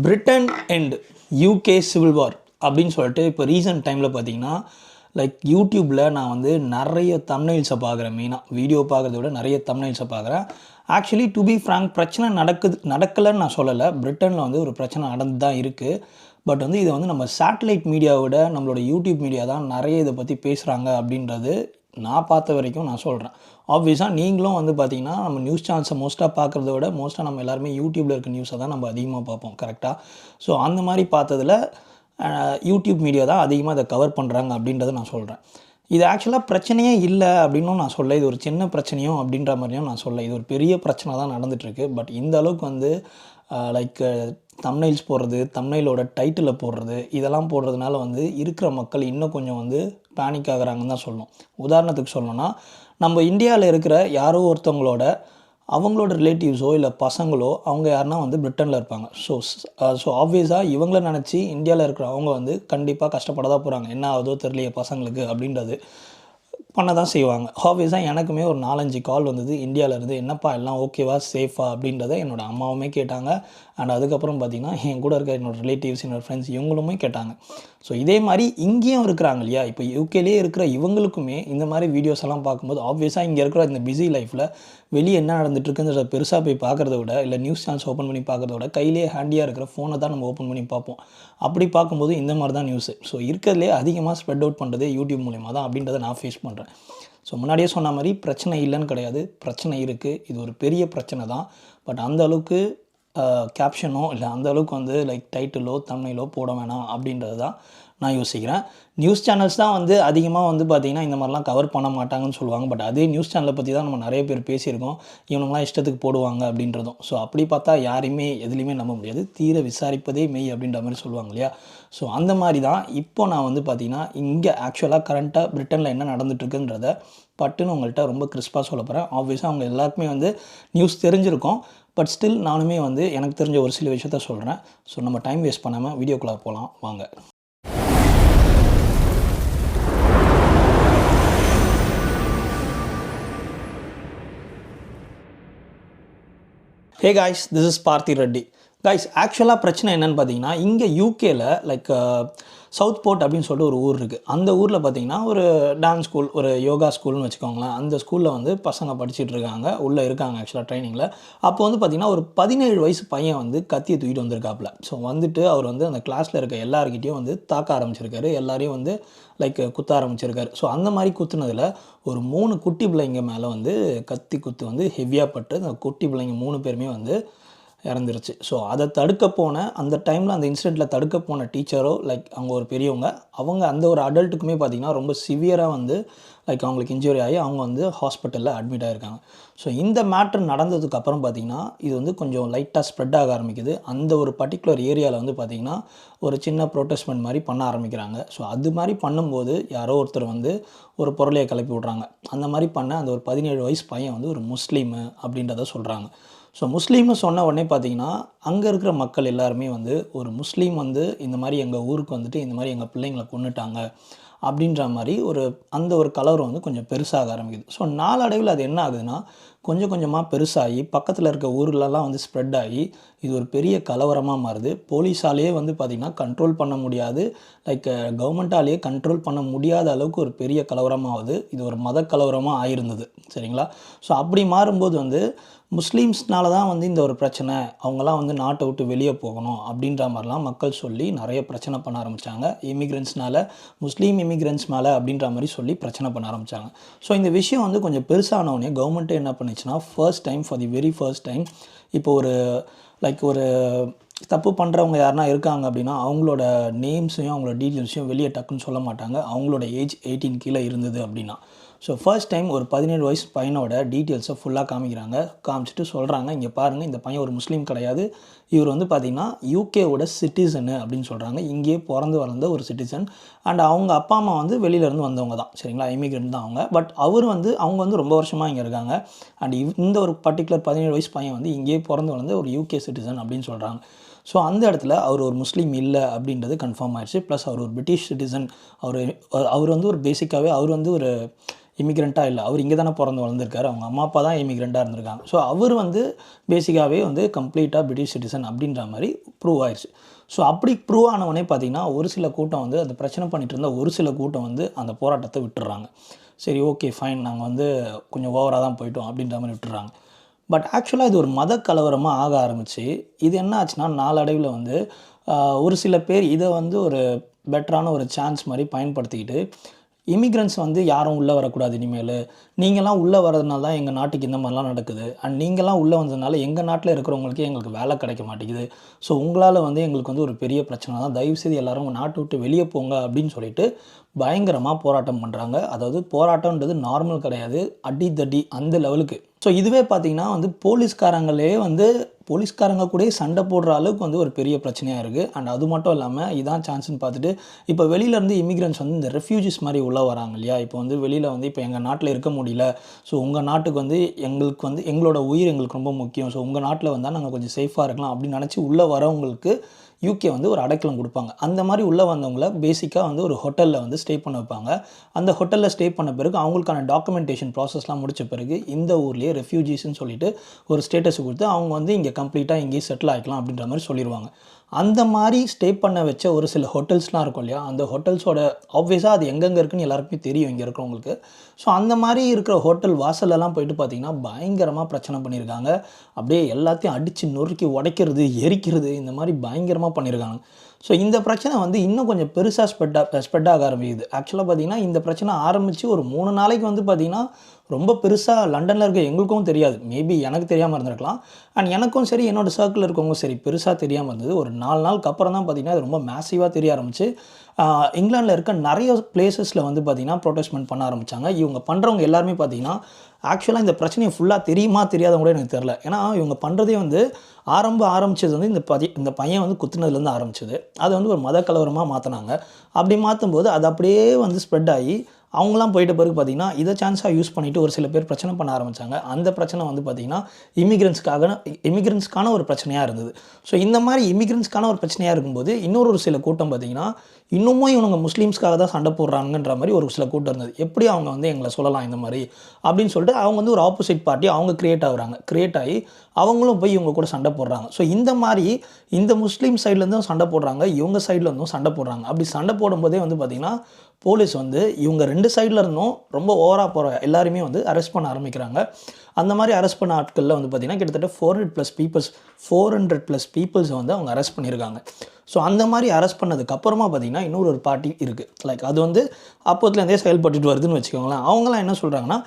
Britain and UK civil war அப்படின்னு சொல்லிட்டு இப்போ ரீசெண்ட் டைமில் பார்த்தீங்கன்னா லைக் யூடியூப்பில் நான் வந்து நிறைய தம்ப்நெயில்ஸை பார்க்குறேன். மெயினாக வீடியோ பார்க்குறத விட நிறைய தம்ப்நெயில்ஸை பார்க்குறேன். ஆக்சுவலி டு பி ஃப்ராங்க் பிரச்சனை நடக்கலைன்னு நான் சொல்லலை. பிரிட்டனில் வந்து ஒரு பிரச்சனை நடந்து தான் இருக்குது. பட் வந்து இதை வந்து நம்ம சேட்டலைட் மீடியாவோட நம்மளோட யூடியூப் மீடியா தான் நிறைய இதை பற்றி பேசுகிறாங்க அப்படின்றது நான் பார்த்த வரைக்கும் நான் சொல்கிறேன். ஆப்வியஸாக நீங்களும் வந்து பார்த்திங்கன்னா நம்ம நியூஸ் சேனல்ஸை மோஸ்ட்டாக பார்க்குறத விட மோஸ்ட்டாக நம்ம எல்லாருமே யூடியூப்பில் இருக்க நியூஸை தான் நம்ம அதிகமாக பார்ப்போம். கரெக்டாக? ஸோ அந்த மாதிரி பார்த்ததில் யூடியூப் மீடியா தான் அதிகமாக அதை கவர் பண்ணுறாங்க அப்படின்றத நான் சொல்கிறேன். இது ஆக்சுவலாக பிரச்சனையே இல்லை அப்படின்னும் நான் சொல்ல, இது ஒரு சின்ன பிரச்சனையும் அப்படின்ற மாதிரியும் நான் சொல்ல, இது ஒரு பெரிய பிரச்சனை தான் நடந்துகிட்ருக்கு. பட் இந்த அளவுக்கு வந்து லைக் தம்ப்நெயில்ஸ் போடுறது, தம்ப்நெயிலோட டைட்டிலை போடுறது, இதெல்லாம் போடுறதுனால வந்து இருக்கிற மக்கள் இன்னும் கொஞ்சம் வந்து பேனிக் ஆகுறாங்கன்னு தான் சொல்லணும். உதாரணத்துக்கு சொல்லணும்னா, நம்ம இந்தியாவில் இருக்கிற யாரோ ஒருத்தவங்களோட அவங்களோட ரிலேட்டிவ்ஸோ இல்லை பசங்களோ அவங்க யாருன்னா வந்து பிரிட்டனில் இருப்பாங்க. ஸோ ஆப்வியஸாக இவங்கள நினச்சி இந்தியாவில் இருக்கிற அவங்க வந்து கண்டிப்பாக கஷ்டப்பட தான் போகிறாங்க. என்ன ஆகுதோ தெரியலையே பசங்களுக்கு அப்படின்றது பண்ண தான் செய்வாங்க. ஆப்வியஸாக எனக்குமே ஒரு 4-5 கால் வந்தது இந்தியாவிலேருந்து. என்னப்பா எல்லாம் ஓகேவா, சேஃபா அப்படின்றத என்னோடய அம்மாவுமே கேட்டாங்க. அண்ட் அதுக்கப்புறம் பார்த்திங்கன்னா என் கூட இருக்க என்னோடய ரிலேட்டிவ்ஸ், என்னோடய ஃப்ரெண்ட்ஸ் இவங்களுமே கேட்டாங்க. ஸோ இதே மாதிரி இங்கேயும் இருக்கிறாங்க இல்லையா, இப்போ யூகேலேயே இருக்கிற இவங்களுக்குமே இந்த மாதிரி வீடியோஸ் எல்லாம் பார்க்கும்போது ஆப்வியஸாக இங்கே இருக்கிற இந்த பிஸி லைஃப்பில் வெளியே என்ன நடந்துட்டுருக்குன்றத பெருசாக போய் பார்க்குறத விட, இல்லை நியூஸ் சேனல்ஸ் ஓப்பன் பண்ணி பார்க்குறத விட கையிலே ஹேண்டியாக இருக்கிற ஃபோனை தான் நம்ம ஓப்பன் பண்ணி பார்ப்போம். அப்படி பார்க்கும்போது இந்த மாதிரி தான் நியூஸு. ஸோ இருக்கிறதுலே அதிகமாக ஸ்ப்ரெட் அவுட் பண்ணுறது யூடியூப் மூலிமா தான் அப்படின்றத நான் ஃபேஸ் பண்ணுறேன். ஸோ முன்னாடியே சொன்ன மாதிரி பிரச்சனை இல்லைன்னு கிடையாது, பிரச்சனை இருக்குது. இது ஒரு பெரிய பிரச்சனை தான். பட் அந்த அளவுக்கு கேப்ஷனோ இல்லை அந்த அளவுக்கு வந்து லைக் டைட்டிலோ தம்ப்நெயிலோ போட வேணாம் அப்படின்றது தான் நான் யோசிக்கிறேன். நியூஸ் சேனல்ஸ் தான் வந்து அதிகமாக வந்து பார்த்திங்கன்னா இந்த மாதிரிலாம் கவர் பண்ண மாட்டாங்கன்னு சொல்லுவாங்க. பட் அதே நியூஸ் சேனலை பற்றி தான் நம்ம நிறைய பேர் பேசியிருக்கோம். இவனுங்களாம் இஷ்டத்துக்கு போடுவாங்க அப்படின்றதும். ஸோ அப்படி பார்த்தா யாரையுமே எதுலேயுமே நம்ப முடியாது. தீர விசாரிப்பதே மெய் அப்படின்ற மாதிரி சொல்லுவாங்க இல்லையா. ஸோ அந்த மாதிரி தான் இப்போ நான் வந்து பார்த்திங்கன்னா இங்கே ஆக்சுவலாக கரண்ட்டாக பிரிட்டனில் என்ன நடந்துட்டுருக்குன்றத பட்டுன்னு உங்கள்கிட்ட ரொம்ப கிறிஸ்பாக சொல்ல போகிறேன். ஆப்வியஸாக அவங்க எல்லாருக்குமே வந்து நியூஸ் தெரிஞ்சிருக்கும். பட் ஸ்டில் நானுமே வந்து எனக்கு தெரிஞ்ச ஒரு சில விஷயத்த சொல்கிறேன். ஸோ நம்ம டைம் வேஸ்ட் பண்ணாமல் வீடியோக்குள்ளே போகலாம் வாங்க. Hey guys, this is Parthi Reddy. Guys, ஆக்சுவலாக பிரச்சனை என்னென்னு பார்த்தீங்கன்னா, இங்கே யூகேல லைக் சவுத் போர்ட் அப்படின்னு சொல்லிட்டு ஒரு ஊர் இருக்குது. அந்த ஊரில் பார்த்தீங்கன்னா ஒரு டான்ஸ் ஸ்கூல், ஒரு யோகா ஸ்கூல்னு வச்சுக்கோங்களேன். அந்த ஸ்கூலில் வந்து பசங்க படிச்சுட்டு இருக்காங்க, உள்ளே இருக்காங்க ஆக்சுவலாக ட்ரைனிங்கில். அப்போ வந்து பார்த்திங்கன்னா ஒரு 17 வயசு பையன் வந்து கத்தியை தூக்கிட்டு வந்திருக்காப்புல. ஸோ வந்துட்டு அவர் வந்து அந்த கிளாஸில் இருக்க எல்லாருக்கிட்டையும் வந்து தாக்க ஆரம்பிச்சிருக்காரு, எல்லாரையும் வந்து லைக் குத்த ஆரம்பிச்சிருக்காரு. ஸோ அந்த மாதிரி குத்துனதில் ஒரு 3 குட்டி பிள்ளைங்க மேலே வந்து கத்தி குத்து வந்து ஹெவியாக பட்டு அந்த குட்டி பிள்ளைங்க 3 பேருமே வந்து இறந்துருச்சு. ஸோ அதை தடுக்க போன அந்த டைமில் அந்த இன்சிடெண்ட்டில் தடுக்க போன டீச்சரோ லைக் அவங்க ஒரு பெரியவங்க, அவங்க அந்த ஒரு அடல்ட்டுக்குமே பார்த்திங்கன்னா ரொம்ப சிவியராக வந்து லைக் அவங்களுக்கு இன்ஜுரி ஆகி அவங்க வந்து ஹாஸ்பிட்டலில் அட்மிட் ஆகிருக்காங்க. ஸோ இந்த மேட்ரு நடந்ததுக்கப்புறம் பார்த்திங்கன்னா இது வந்து கொஞ்சம் லைட்டாக ஸ்ப்ரெட் ஆக ஆரம்பிக்குது. அந்த ஒரு பர்டிகுலர் ஏரியாவில் வந்து பார்த்திங்கன்னா ஒரு சின்ன ப்ரொட்டஸ்ட்மெண்ட் மாதிரி பண்ண ஆரம்பிக்கிறாங்க. ஸோ அது மாதிரி பண்ணும்போது யாரோ ஒருத்தர் வந்து ஒரு பொருளையை கிளப்பி விட்றாங்க. அந்த மாதிரி பண்ண அந்த ஒரு 17 வயசு பையன் வந்து ஒரு முஸ்லீமு அப்படின்றத சொல்கிறாங்க. ஸோ முஸ்லீம்னு சொன்ன உடனே பார்த்திங்கன்னா அங்கே இருக்கிற மக்கள் எல்லாருமே வந்து ஒரு முஸ்லீம் வந்து இந்த மாதிரி எங்கள் ஊருக்கு வந்துட்டு இந்த மாதிரி எங்கள் பிள்ளைங்களை கொன்னுட்டாங்க அப்படின்ற மாதிரி அந்த ஒரு கலவரம் வந்து கொஞ்சம் பெருசாக ஆரம்பிக்குது. ஸோ நாளடைவில் அது என்ன ஆகுதுன்னா கொஞ்சம் கொஞ்சமாக பெருசாகி பக்கத்தில் இருக்க ஊர்லலாம் வந்து ஸ்ப்ரெட் ஆகி இது ஒரு பெரிய கலவரமாக மாறுது. போலீஸாலேயே வந்து பார்த்திங்கன்னா கண்ட்ரோல் பண்ண முடியாது, லைக் கவர்மெண்ட்டாலேயே கண்ட்ரோல் பண்ண முடியாத அளவுக்கு ஒரு பெரிய கலவரமாகுது. இது ஒரு மத கலவரமாக ஆயிருந்தது. சரிங்களா? ஸோ அப்படி மாறும்போது வந்து முஸ்லீம்ஸ்னால தான் வந்து இந்த ஒரு பிரச்சனை, அவங்களாம் வந்து நாட்டை விட்டு வெளியே போகணும் அப்படின்ற மாதிரிலாம் மக்கள் சொல்லி நிறைய பிரச்சனை பண்ண ஆரம்பித்தாங்க. இமிக்ரெண்ட்ஸ்னால, முஸ்லீம் இமிக்ரெண்ட்ஸ் மேலே அப்படின்ற மாதிரி சொல்லி பிரச்சனை பண்ண ஆரம்பித்தாங்க. ஸோ இந்த விஷயம் வந்து கொஞ்சம் பெருசானவுடனே கவர்மெண்ட்டே என்ன பண்ணிச்சுன்னா for the very first time இப்போ ஒரு தப்பு பண்ணுறவங்க யாருனா இருக்காங்க அப்படின்னா அவங்களோட நேம்ஸையும் அவங்களோட டீட்டெயில்ஸையும் வெளியே டக்குன்னு சொல்ல மாட்டாங்க. அவங்களோட ஏஜ் 18 கீழே இருந்தது அப்படின்னா. ஸோ ஃபர்ஸ்ட் டைம் ஒரு 17 வயசு பையனோட டீட்டெயில்ஸை ஃபுல்லாக காமிச்சிட்டு சொல்கிறாங்க, இங்கே பாருங்கள் இந்த பையன் ஒரு முஸ்லீம் கிடையாது, இவர் வந்து பார்த்திங்கன்னா யூகேவோட சிட்டிசனு அப்படின்னு சொல்கிறாங்க. இங்கேயே பிறந்து வளர்ந்த ஒரு சிட்டிசன். அண்ட் அவங்க அப்பா அம்மா வந்து வெளியிலேருந்து வந்தவங்க தான். சரிங்களா? இமிக்ரெண்ட் தான் அவங்க. பட் அவங்க வந்து ரொம்ப வருஷமாக இங்கே இருக்காங்க. அண்ட் இந்த ஒரு பர்டிகுலர் 17 வயசு பையன் வந்து இங்கேயே பிறந்து வளர்ந்த ஒரு யூகே சிட்டிசன் அப்படின்னு சொல்கிறாங்க. ஸோ அந்த இடத்துல அவர் ஒரு முஸ்லீம் இல்லை அப்படின்றது கன்ஃபார்ம் ஆயிடுச்சு. ப்ளஸ் அவர் ஒரு பிரிட்டிஷ் சிட்டிசன். அவர் வந்து ஒரு பேசிக்காகவே அவர் வந்து ஒரு இமிக்ரெண்ட்டாக இல்லை, அவர் இங்கே தானே பிறந்து வளர்ந்துருக்காரு, அவங்க அம்மா அப்பா தான் இமிக்ரெண்ட்டாக இருந்திருக்காங்க. ஸோ அவர் வந்து பேசிக்காகவே வந்து கம்ப்ளீட்டாக பிரிட்டிஷ் சிட்டிசன் அப்படின்ற மாதிரி ப்ரூவ் ஆயிடுச்சு. ஸோ அப்படி ப்ரூவ் ஆனவனே பார்த்திங்கன்னா ஒரு சில கூட்டம் வந்து அந்த பிரச்சனை பண்ணிகிட்டு இருந்த ஒரு சில கூட்டம் வந்து அந்த போராட்டத்தை விட்டுடுறாங்க. சரி ஓகே ஃபைன், நாங்கள் வந்து கொஞ்சம் ஓவராக தான் போயிட்டோம் அப்படின்ற மாதிரி விட்டுறாங்க. பட் ஆக்சுவலாக இது ஒரு மத கலவரமாக ஆக ஆரம்பித்து இது என்ன ஆச்சுன்னா நாளடைவில் வந்து ஒரு சில பேர் இதை வந்து ஒரு பெட்டரான ஒரு சான்ஸ் மாதிரி பயன்படுத்திக்கிட்டு இமிக்ரெண்ட்ஸ் வந்து யாரும் உள்ளே வரக்கூடாது, இனிமேல் நீங்களாம் உள்ளே வரதுனால தான் எங்கள் நாட்டுக்கு இந்த மாதிரிலாம் நடக்குது, அண்ட் நீங்களாம் உள்ளே வந்ததுனால எங்கள் நாட்டில் இருக்கிறவங்களுக்கே எங்களுக்கு வேலை கிடைக்க மாட்டேங்குது, ஸோ உங்களால் வந்து எங்களுக்கு வந்து ஒரு பெரிய பிரச்சனை தான், தயவுசெய்து எல்லோரும் உங்கள் நாட்டை விட்டு வெளியே போங்க அப்படின்னு சொல்லிட்டு பயங்கரமாக போராட்டம் பண்ணுறாங்க. அதாவது போராட்டம்ன்றது நார்மல் கிடையாது, அடி தடி அந்த லெவலுக்கு. ஸோ இதுவே பார்த்திங்கன்னா வந்து போலீஸ்காரங்க கூட சண்டை போடுற அளவுக்கு வந்து ஒரு பெரிய பிரச்சனையாக இருக்குது. அண்ட் அது மட்டும் இல்லாமல் இதான் சான்ஸ்னு பார்த்துட்டு இப்போ வெளியிலேருந்து இமிக்ரெண்ட்ஸ் வந்து இந்த ரெஃப்யூஜிஸ் மாதிரி உள்ளே வராங்க இல்லையா. இப்போ வந்து வெளியில் வந்து இப்போ எங்கள் நாட்டில் இருக்க முடியல, ஸோ உங்கள் நாட்டுக்கு வந்து எங்களுக்கு வந்து எங்களோட உயிர் எங்களுக்கு ரொம்ப முக்கியம், ஸோ உங்கள் நாட்டில் வந்தால் நாங்கள் கொஞ்சம் சேஃபாக இருக்கலாம் அப்படின்னு நினச்சி உள்ளே வரவங்களுக்கு யூகே வந்து ஒரு அடைக்கலம் கொடுப்பாங்க. அந்த மாதிரி உள்ளே வந்தவங்கள பேசிக்காக வந்து ஒரு ஹோட்டலில் வந்து ஸ்டே பண்ண வைப்பாங்க. அந்த ஹோட்டலில் ஸ்டே பண்ண பிறகு அவங்களுக்கான டாக்குமெண்டேஷன் ப்ராசஸ்லாம் முடித்த பிறகு இந்த ஊர்லேயே ரெஃப்யூஜிஸ்ன்னு சொல்லிட்டு ஒரு ஸ்டேட்டஸ் கொடுத்து அவங்க வந்து இங்கே கம்ப்ளீட்டாக இங்கேயே செட்டில் ஆகிக்கலாம் அப்படின்ற மாதிரி சொல்லிடுவாங்க. அந்த மாதிரி ஸ்டே பண்ண வச்ச ஒரு சில ஹோட்டல்ஸ்லாம் இருக்கும் இல்லையா, அந்த ஹோட்டல்ஸோட ஆப்வியஸாக அது எங்கெங்கே இருக்குன்னு எல்லாருக்குமே தெரியும் இங்கே இருக்கிறவங்களுக்கு. ஸோ அந்த மாதிரி இருக்கிற ஹோட்டல் வாசலெல்லாம் போயிட்டு பார்த்திங்கன்னா பயங்கரமாக பிரச்சனை பண்ணியிருக்காங்க. அப்படியே எல்லாத்தையும் அடித்து நொறுக்கி உடைக்கிறது, எரிக்கிறது, இந்த மாதிரி பயங்கரமாக பண்ணியிருக்காங்க. ஸோ இந்த பிரச்சனை வந்து இன்னும் கொஞ்சம் பெருசாக ஸ்ப்ரெட் ஆக ஆரம்பிக்குது. ஆக்சுவலாக பார்த்திங்கன்னா இந்த பிரச்சனை ஆரம்பித்து ஒரு 3 நாளைக்கு வந்து பார்த்திங்கன்னா ரொம்ப பெருசாக லண்டனில் இருக்க எங்களுக்கும் தெரியாது, மேபி எனக்கு தெரியாமல் இருந்திருக்கலாம், அண்ட் எனக்கும் சரி என்னோடய சர்க்கிளில் இருக்கவங்க சரி பெருசாக தெரியாமல் இருந்தது. ஒரு 4 நாளுக்கு அப்புறம் தான் பார்த்திங்கன்னா அது ரொம்ப மேசிவாக தெரிய ஆரம்பிச்சு. இங்கிலாண்டில் இருக்க நிறைய பிளேசஸில் வந்து பார்த்திங்கன்னா ப்ரொட்டஸ்ட்மெண்ட் பண்ண ஆரம்பித்தாங்க. இவங்க பண்ணுறவங்க எல்லாருமே பார்த்திங்கன்னா ஆக்சுவலாக இந்த பிரச்சனையை ஃபுல்லாக தெரியுமா தெரியாதவங்க கூட எனக்கு தெரில. ஏன்னா இவங்க பண்ணுறதே வந்து ஆரம்பித்தது வந்து இந்த பையன் வந்து குத்துனதுலேருந்து ஆரம்பிச்சது. அதை வந்து ஒரு மத கலவரமாக மாற்றினாங்க. அப்படி மாற்றும்போது அது அப்படியே வந்து ஸ்ப்ரெட் ஆகி அவங்களாம் போயிட்ட பிறகு பார்த்திங்கன்னா இதை சான்ஸாக யூஸ் பண்ணிவிட்டு ஒரு சில பேர் பிரச்சனை பண்ண ஆரம்பித்தாங்க. அந்த பிரச்சனை வந்து பார்த்திங்கன்னா இமிக்ரெண்ட்ஸ்க்கான ஒரு பிரச்சனையாக இருந்தது. ஸோ இந்த மாதிரி இமிக்ரெண்ட்ஸ்க்கான ஒரு பிரச்சனையாக இருக்கும்போது இன்னொரு சில கூட்டம் பார்த்திங்கன்னா இன்னமும் இவங்க முஸ்லீம்ஸ்க்காக தான் சண்டை போடுறாங்கன்ற மாதிரி ஒரு சில கூட்டம் இருந்தது. எப்படி அவங்க வந்து எங்களை சொல்லலாம் இந்த மாதிரி அப்படின்னு சொல்லிட்டு அவங்க வந்து ஒரு ஆப்போசிட் பார்ட்டி அவங்க கிரியேட் ஆகி அவங்களும் போய் இவங்க கூட சண்டை போடுறாங்க. ஸோ இந்த மாதிரி இந்த முஸ்லீம் சைட்லேருந்தும் சண்டை போடுறாங்க, இவங்க சைட்லேருந்தும் சண்டை போடுறாங்க. அப்படி சண்டை போடும்போதே வந்து பார்த்திங்கன்னா போலீஸ் வந்து இவங்க 2 சைடில் இருந்தும் ரொம்ப ஓவராக போகிற எல்லாருமே வந்து அரெஸ்ட் பண்ண ஆரம்பிக்கிறாங்க. அந்த மாதிரி அரெஸ்ட் பண்ண ஆட்களில் வந்து பார்த்திங்கன்னா கிட்டத்தட்ட 400+ பீப்புள்ஸை வந்து அவங்க அரெஸ்ட் பண்ணியிருக்காங்க. ஸோ அந்த மாதிரி அரெஸ்ட் பண்ணதுக்கப்புறமா பார்த்திங்கன்னா இன்னொரு பார்ட்டி இருக்குது, லைக் அது வந்து அப்போதுலேருந்தே செயல்பட்டுட்டு வருதுன்னு வச்சுக்கோங்களேன். அவங்களாம் என்ன சொல்கிறாங்கன்னா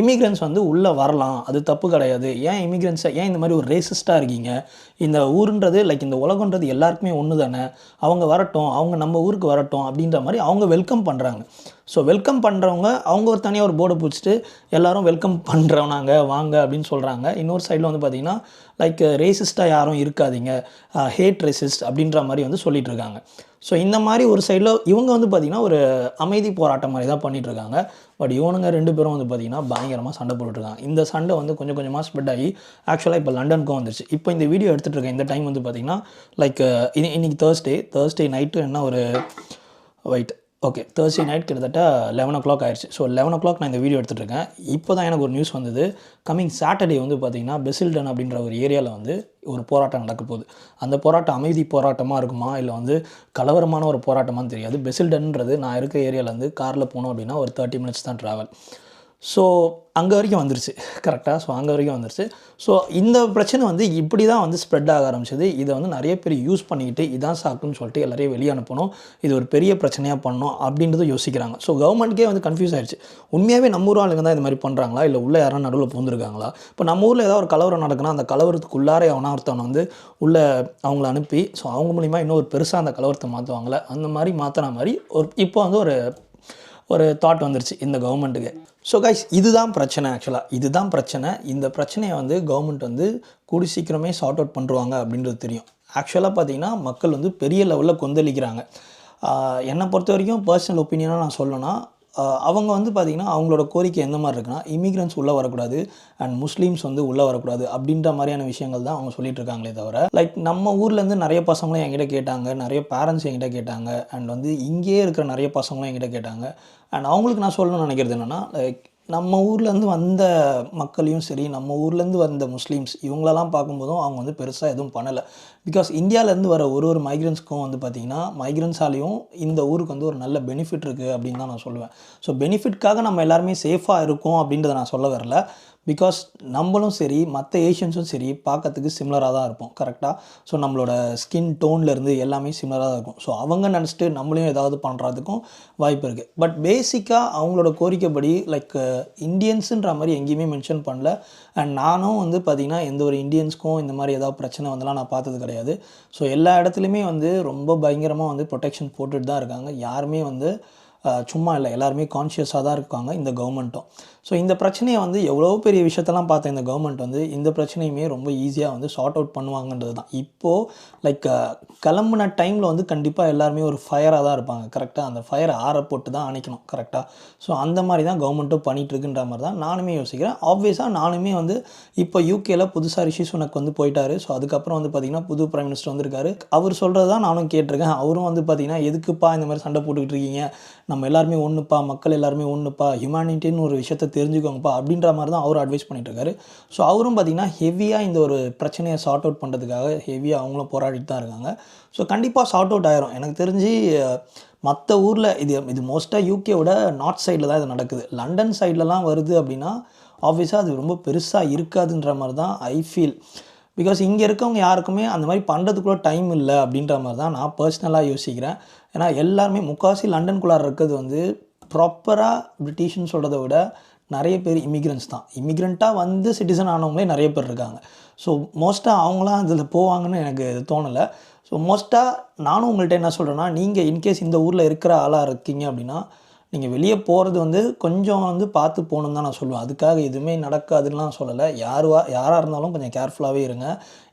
இமிக்ரெண்ட்ஸ் வந்து உள்ளே வரலாம், அது தப்பு கிடையாது, ஏன் இந்த மாதிரி ஒரு ரேசிஸ்ட்டாக இருக்கீங்க, இந்த ஊருன்றது லைக் இந்த உலகன்றது எல்லாருக்குமே ஒன்று தானே, அவங்க வரட்டும், அவங்க நம்ம ஊருக்கு வரட்டும் அப்படின்ற மாதிரி அவங்க வெல்கம் பண்ணுறாங்க. ஸோ வெல்கம் பண்ணுறவங்க அவங்க ஒரு தனியாக ஒரு போர்டை பிடிச்சிட்டு எல்லோரும் வெல்கம் பண்ணுறவனாங்க வாங்க அப்படின்னு சொல்கிறாங்க. இன்னொரு சைடில் வந்து பார்த்திங்கன்னா லைக் ரேசிஸ்ட்டாக யாரும் இருக்காதீங்க, ஹேட் ரேசிஸ்ட் அப்படின்ற மாதிரி வந்து சொல்லிகிட்டு இருக்காங்க. ஸோ இந்த மாதிரி ஒரு சைடில் இவங்க வந்து பார்த்திங்கன்னா ஒரு அமைதி போராட்டம் மாதிரி தான் பண்ணிகிட்ருக்காங்க. பட் இவனுங்க 2 பேரும் வந்து பார்த்திங்கன்னா பயங்கரமாக சண்டை போட்டுட்ருக்காங்க. இந்த சண்டை வந்து கொஞ்சம் கொஞ்சமாக ஸ்ப்ரெட் ஆகி ஆக்சுவலாக இப்போ லண்டனுக்கும் வந்துருச்சு. இப்போ இந்த வீடியோ எடுத்துகிட்டு இருக்கேன் இந்த டைம் வந்து பார்த்திங்கன்னா லைக் இன்னைக்கு தேர்ஸ்டே நைட்டு என்ன ஒரு தேர்ஸ்டே நைட் கிட்டத்தட்ட 11 o'clock ஆயிடுச்சு. ஸோ 11 o'clock நான் இந்த வீடியோ எடுத்துகிட்டு இருக்கேன். இப்போ தான் எனக்கு ஒரு நியூஸ் வந்தது, கம்மிங் சாட்டர்டே வந்து பார்த்திங்கன்னா பெசில்டன் அப்படின்ற ஒரு ஏரியாவில் வந்து ஒரு போராட்டம் நடக்க போகுது. அந்த போராட்டம் அமைதி போராட்டமாக இருக்குமா இல்லை வந்து கலவரமான ஒரு போராட்டமானு தெரியாது. பெசில்டன்ன்றது நான் இருக்க ஏரியாவிலேருந்து காரில் போனோம் அப்படின்னா ஒரு 30 minutes தான் ட்ராவல். ஸோ அங்கே வரைக்கும் வந்துருச்சு கரெக்டாக. ஸோ அங்கே வரைக்கும் வந்துருச்சு. ஸோ இந்த பிரச்சனை வந்து இப்படி தான் வந்து ஸ்ப்ரெட் ஆக ஆரம்பிச்சது. இதை வந்து நிறைய பேர் யூஸ் பண்ணிக்கிட்டு இதான் சாக்குன்னு சொல்லிட்டு எல்லாரையும் வெளியே அனுப்பணும், இது ஒரு பெரிய பிரச்சனையாக பண்ணணும் அப்படின்றத யோசிக்கிறாங்க. ஸோ கவர்மெண்ட்கே வந்து கன்ஃபியூஸ் ஆகிடுச்சு, உண்மையாகவே நம்ம ஊர் ஆளுங்க தான் இந்த மாதிரி பண்ணுறாங்களா இல்லை உள்ளே யாரும் நடுவில் பூந்துருக்காங்களா. இப்போ நம்ம ஊரில் ஏதாவது ஒரு கலவரம் நடக்குன்னா அந்த கலவரத்துக்குள்ளாரே ஒருத்தவனை வந்து உள்ளே அவங்கள அனுப்பி ஸோ அவங்க மூலிமா இன்னும் ஒரு பெருசாக அந்த கலவரத்தை மாற்றுவாங்களே, அந்த மாதிரி மாற்றின மாதிரி இப்போ வந்து ஒரு தாட் வந்துருச்சு இந்த கவர்மெண்ட்டுக்கு. ஸோ கைஸ் இதுதான் பிரச்சனை. ஆக்சுவலாக இதுதான் பிரச்சனை. இந்த பிரச்சனையை வந்து கவர்மெண்ட் வந்து கூடி சீக்கிரமே சார்ட் அவுட் பண்ணுவாங்க அப்படின்றது தெரியும். ஆக்சுவலாக பார்த்திங்கன்னா மக்கள் வந்து பெரிய லெவலில் கொந்தளிக்கிறாங்க. என்னை பொறுத்த வரைக்கும் பர்சனல் ஒப்பீனியனாக நான் சொல்லணும்னா அவங்க வந்து பார்த்திங்கன்னா அவங்களோட கோரிக்கை எந்த மாதிரி இருக்குன்னா இமிக்ரெண்ட்ஸ் உள்ளே வரக்கூடாது அண்ட் முஸ்லீம்ஸ் வந்து உள்ளே வரக்கூடாது அப்படின்ற மாதிரியான விஷயங்கள் தான் அவங்க சொல்லிட்டு இருக்காங்களே தவிர லைக் நம்ம ஊர்லேருந்து நிறைய பசங்களும் என்கிட்ட கேட்டாங்க, நிறைய பேரண்ட்ஸ் என்கிட்ட கேட்டாங்க, அண்ட் வந்து இங்கேயே இருக்கிற நிறைய பசங்களும் என்கிட்ட கேட்டாங்க. அண்ட் அவங்களுக்கு நான் சொல்லணும்னு நினைக்கிறது என்னென்னா லைக் நம்ம ஊர்லேருந்து வந்த மக்களையும் சரி, நம்ம ஊர்லேருந்து வந்த முஸ்லீம்ஸ் இவங்களெல்லாம் பார்க்கும்போதும் அவங்க வந்து பெருசாக எதுவும் பண்ணலை. பிகாஸ் இந்தியாவிலேருந்து வர ஒரு மைக்ரண்ட்ஸ்க்கும் வந்து பார்த்திங்கன்னா, மைக்ரண்ட்ஸாலேயும் இந்த ஊருக்கு வந்து ஒரு நல்ல பெனிஃபிட் இருக்குது அப்படின்னு தான் நான் சொல்லுவேன். ஸோ பெனிஃபிட்காக நம்ம எல்லாருமே சேஃபாக இருக்கோம் அப்படின்றத நான் சொல்ல வரல. பிகாஸ் நம்மளும் சரி, மற்ற ஏஷியன்ஸும் சரி பார்க்கறதுக்கு சிமிலராக தான் இருப்போம். கரெக்டாக. ஸோ நம்மளோட ஸ்கின் டோன்லேருந்து எல்லாமே சிமிலராக தான் இருக்கும். ஸோ அவங்க நினச்சிட்டு நம்மளையும் ஏதாவது பண்ணுறதுக்கும் வாய்ப்பு இருக்குது. பட் பேசிக்காக அவங்களோட கோரிக்கைப்படி லைக் இந்தியன்ஸுன்ற மாதிரி எங்கேயுமே மென்ஷன் பண்ணல. அண்ட் நானும் வந்து பார்த்திங்கன்னா எந்த ஒரு இந்தியன்ஸ்க்கும் இந்த மாதிரி ஏதாவது பிரச்சனை வந்தெல்லாம் நான் பார்த்தது கிடையாது. ஸோ எல்லா இடத்துலையுமே வந்து ரொம்ப பயங்கரமாக வந்து ப்ரொடெக்ஷன் போட்டுட்டு தான் இருக்காங்க. யாருமே வந்து சும்மா இல்லை, எல்லாருமே கான்ஷியஸாக தான் இருக்காங்க இந்த கவர்மெண்ட்டும். ஸோ இந்த பிரச்சனையை வந்து எவ்வளோ பெரிய விஷயத்தெல்லாம் பார்த்த இந்த கவர்மெண்ட் வந்து இந்த பிரச்சனையுமே ரொம்ப ஈஸியாக வந்து சார்ட் அவுட் பண்ணுவாங்கன்றது தான். இப்போது லைக் கிளம்புன டைமில் வந்து கண்டிப்பாக எல்லாருமே ஒரு ஃபயராக தான் இருப்பாங்க. கரெக்டாக. அந்த ஃபயரை ஆற போட்டு தான் அணைக்கணும். கரெக்டாக. ஸோ அந்த மாதிரி தான் கவர்மெண்ட்டும் பண்ணிகிட்ருக்குன்ற மாதிரி தான் நானுமே யோசிக்கிறேன். ஆப்வியஸாக நானுமே வந்து இப்போ யூகேல புதுசாக ரிஷி சுனக் வந்து போயிட்டார். ஸோ அதுக்கப்புறம் வந்து பார்த்திங்கன்னா புது பிரைம் மினிஸ்டர் வந்திருக்காரு. அவர் சொல்கிறது தான் நானும் கேட்டிருக்கேன். அவரும் வந்து பார்த்திங்கன்னா எதுக்குப்பா இந்த மாதிரி சண்டை போட்டுக்கிட்டு இருக்கீங்க, நம்ம எல்லாருமே ஒன்றுப்பா, மக்கள் எல்லாருமே ஒன்றுப்பா, ஹியூமனிட்டின்னு ஒரு விஷயத்தை தெரிஞ்சுக்கோங்கப்பா அப்படின்ற மாதிரி தான் அவரும் அட்வைஸ் பண்ணிட்டுருக்காரு. ஸோ அவரும் பார்த்திங்கன்னா ஹெவியாக இந்த ஒரு பிரச்சனையை சார்ட் அவுட் பண்ணுறதுக்காக ஹெவியாக அவங்களும் போராடிட்டு தான் இருக்காங்க. ஸோ கண்டிப்பாக சார்ட் அவுட் ஆயிரும். எனக்கு தெரிஞ்சு மற்ற ஊரில் இது மோஸ்ட்டாக யூகேவோட நார்த் சைடில் தான் இது நடக்குது. லண்டன் சைட்லலாம் வருது அப்படின்னா ஆப்வியஸாக அது ரொம்ப பெருசாக இருக்காதுன்ற மாதிரி தான் ஐ ஃபீல். பிகாஸ் இங்கே இருக்கவங்க யாருக்குமே அந்த மாதிரி பண்ணுறதுக்குள்ள டைம் இல்லை அப்படின்ற மாதிரி தான் நான் பர்சனலாக யோசிக்கிறேன். ஏன்னா எல்லாருமே முக்கால்வாசி லண்டனுக்குள்ளார இருக்கிறது வந்து ப்ராப்பராக பிரிட்டிஷ்னு சொல்கிறத விட நிறைய பேர் இமிக்ரெண்ட்ஸ் தான். இமிக்ரெண்ட்டாக வந்து சிட்டிசன் ஆனவங்களே நிறைய பேர் இருக்காங்க. ஸோ மோஸ்ட்டாக அவங்களாம் அதில் போவாங்கன்னு எனக்கு தோணலை. ஸோ மோஸ்ட்டாக நானும் உங்கள்கிட்ட என்ன சொல்கிறேன்னா, நீங்கள் இன்கேஸ் இந்த ஊரில் இருக்கிற ஆளாக இருக்கீங்க அப்படின்னா நீங்கள் வெளியே போகிறது வந்து கொஞ்சம் வந்து பார்த்து போகணுன்னு தான் நான் சொல்லுவேன். அதுக்காக எதுவுமே நடக்காதுன்னெலாம் சொல்லலை. யாராக இருந்தாலும் கொஞ்சம் கேர்ஃபுல்லாகவே இருங்க.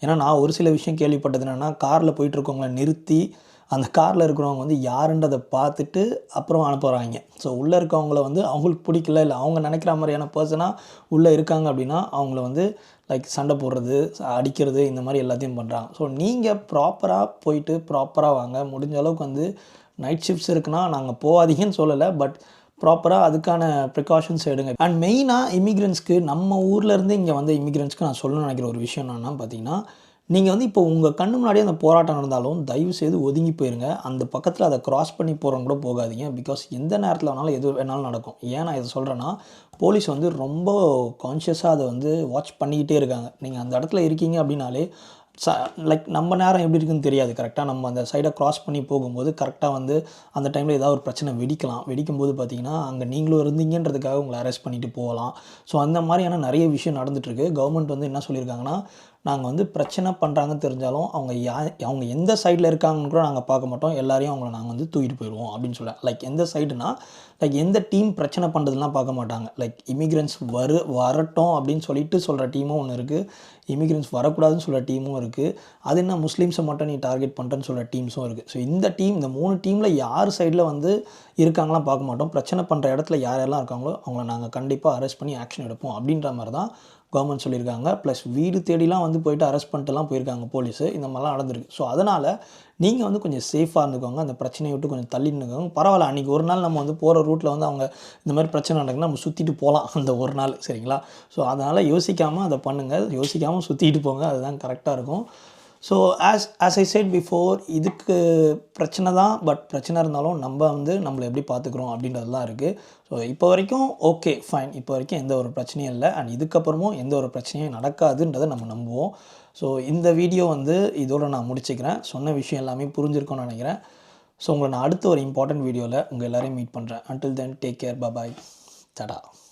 ஏன்னா நான் ஒரு சில விஷயம் கேள்விப்பட்டது என்னென்னா, காரில் போயிட்டுருக்கவங்கள நிறுத்தி அந்த காரில் இருக்கிறவங்க வந்து யாருன்றதை பார்த்துட்டு அப்புறம் அனுப்புகிறாங்க. ஸோ உள்ளே இருக்கவங்கள வந்து அவங்களுக்கு பிடிக்கல, இல்லை அவங்க நினைக்கிற மாதிரியான பர்சனாக உள்ளே இருக்காங்க அப்படின்னா அவங்கள வந்து லைக் சண்டை போடுறது, அடிக்கிறது, இந்த மாதிரி எல்லாத்தையும் பண்ணுறாங்க. ஸோ நீங்கள் ப்ராப்பராக போயிட்டு ப்ராப்பராக வாங்க. முடிஞ்ச அளவுக்கு வந்து நைட் ஷிஃப்ட்ஸ் இருக்குன்னா நாங்கள் போகாதீங்கன்னு சொல்லலை. பட் ப்ராப்பராக அதுக்கான ப்ரிகாஷன்ஸ் எடுங்க. அண்ட் மெயினாக இமிக்ரெண்ட்ஸ்க்கு, நம்ம ஊர்லேருந்து இங்கே வந்த இமிக்ரெண்ட்ஸ்க்கு நான் சொல்லணும்னு நினைக்கிற ஒரு விஷயம் என்னென்னா பார்த்தீங்கன்னா, நீங்கள் வந்து இப்போ உங்கள் கண்ணு முன்னாடியே அந்த போராட்டம் நடந்தாலும் தயவு செய்து ஒதுங்கி போயிருங்க. அந்த பக்கத்தில் அதை க்ராஸ் பண்ணி போகிறவங்க கூட போகாதீங்க. பிகாஸ் எந்த நேரத்தில் வேணாலும் எது வேணாலும் நடக்கும். ஏன் நான் இதை சொல்கிறேன்னா, போலீஸ் வந்து ரொம்ப கான்ஷியஸாக அதை வந்து வாட்ச் பண்ணிக்கிட்டே இருக்காங்க. நீங்கள் அந்த இடத்துல இருக்கீங்க அப்படின்னாலே லைக் நம்ம நேரம் எப்படி இருக்குன்னு தெரியாது. கரெக்டாக நம்ம அந்த சைடை க்ராஸ் பண்ணி போகும்போது கரெக்டாக வந்து அந்த டைமில் ஏதாவது ஒரு பிரச்சனை வெடிக்கலாம். வெடிக்கும்போது பார்த்திங்கன்னா அங்கே நீங்களும் இருந்தீங்கன்றதுக்காக உங்களை அரெஸ்ட் பண்ணிவிட்டு போகலாம். ஸோ அந்த மாதிரியான நிறைய விஷயம் நடந்துகிட்ருக்கு. கவர்மெண்ட் வந்து என்ன சொல்லியிருக்காங்கன்னா, நாங்கள் வந்து பிரச்சனை பண்ணுறாங்கன்னு தெரிஞ்சாலும் அவங்க எந்த சைடில் இருக்காங்கன்னு கூட நாங்கள் பார்க்க மாட்டோம். எல்லாரையும் அவங்கள நாங்கள் வந்து தூக்கிட்டு போயிடுவோம் அப்படின்னு சொல்ல. லைக் எந்த சைடுனா லைக் எந்த டீம் பிரச்சனை பண்ணுறதுலாம் பார்க்க மாட்டாங்க. லைக் இமிக்ரெண்ட்ஸ் வரட்டும் அப்படின்னு சொல்லிட்டு சொல்கிற டீமும் ஒன்று இருக்குது. இமிக்ரெண்ட்ஸ் வரக்கூடாதுன்னு சொல்கிற டீமும் இருக்குது. அது என்ன முஸ்லீம்ஸை மட்டும் நீ டார்கெட் பண்ணுறேன்னு சொல்கிற டீம்ஸும் இருக்குது. ஸோ இந்த 3 டீமில் யார் சைடில் வந்து இருக்காங்களாம் பார்க்க மாட்டோம். பிரச்சனை பண்ணுற இடத்துல யாரெல்லாம் இருக்காங்களோ அவங்கள நாங்கள் கண்டிப்பாக அரெஸ்ட் பண்ணி ஆக்ஷன் எடுப்போம் அப்படின்ற மாதிரி தான் கவர்மெண்ட் சொல்லியிருக்காங்க. ப்ளஸ் வீடு தேடிலாம் வந்து போயிட்டு அரெஸ்ட் பண்ணிட்டுலாம் போயிருக்காங்க போலீஸு. இந்த மாதிரிலாம் நடந்திருக்கு. ஸோ அதனால் நீங்கள் வந்து கொஞ்சம் சேஃபாக இருந்துக்கோங்க. அந்த பிரச்சனையை விட்டு கொஞ்சம் தள்ளி நின்றுக்கோங்க. பரவாயில்ல, அன்றைக்கி ஒரு நாள் நம்ம வந்து போகிற ரூட்டில் வந்து அவங்க இந்த மாதிரி பிரச்சனை நடக்குதுன்னா நம்ம சுற்றிட்டு போகலாம் அந்த ஒரு நாள். சரிங்களா? ஸோ அதனால் யோசிக்காமல் அதை பண்ணுங்கள். யோசிக்காமல் சுற்றிட்டு போங்க. அதுதான் கரெக்டாக இருக்கும். So as I said before, இதுக்கு பிரச்சனை தான். பட் பிரச்சனை இருந்தாலும் நம்ம வந்து நம்மளை எப்படி பார்த்துக்குறோம் அப்படின்றதுலாம் இருக்குது. ஸோ இப்போ வரைக்கும் ஓகே ஃபைன். இப்போ வரைக்கும் எந்த ஒரு பிரச்சனையும் இல்லை. அண்ட் இதுக்கப்புறமும் எந்த ஒரு பிரச்சனையும் நடக்காதுன்றதை நம்ம நம்புவோம். ஸோ இந்த வீடியோ வந்து இதோடு நான் முடிச்சுக்கிறேன். சொன்ன விஷயம் எல்லாமே புரிஞ்சிருக்கும்னு நினைக்கிறேன். ஸோ உங்களை நான் அடுத்த ஒரு இம்பார்ட்டன்ட் வீடியோவில் உங்கள் எல்லோரையும் மீட் பண்ணுறேன். Until then take care. Bye. டடா.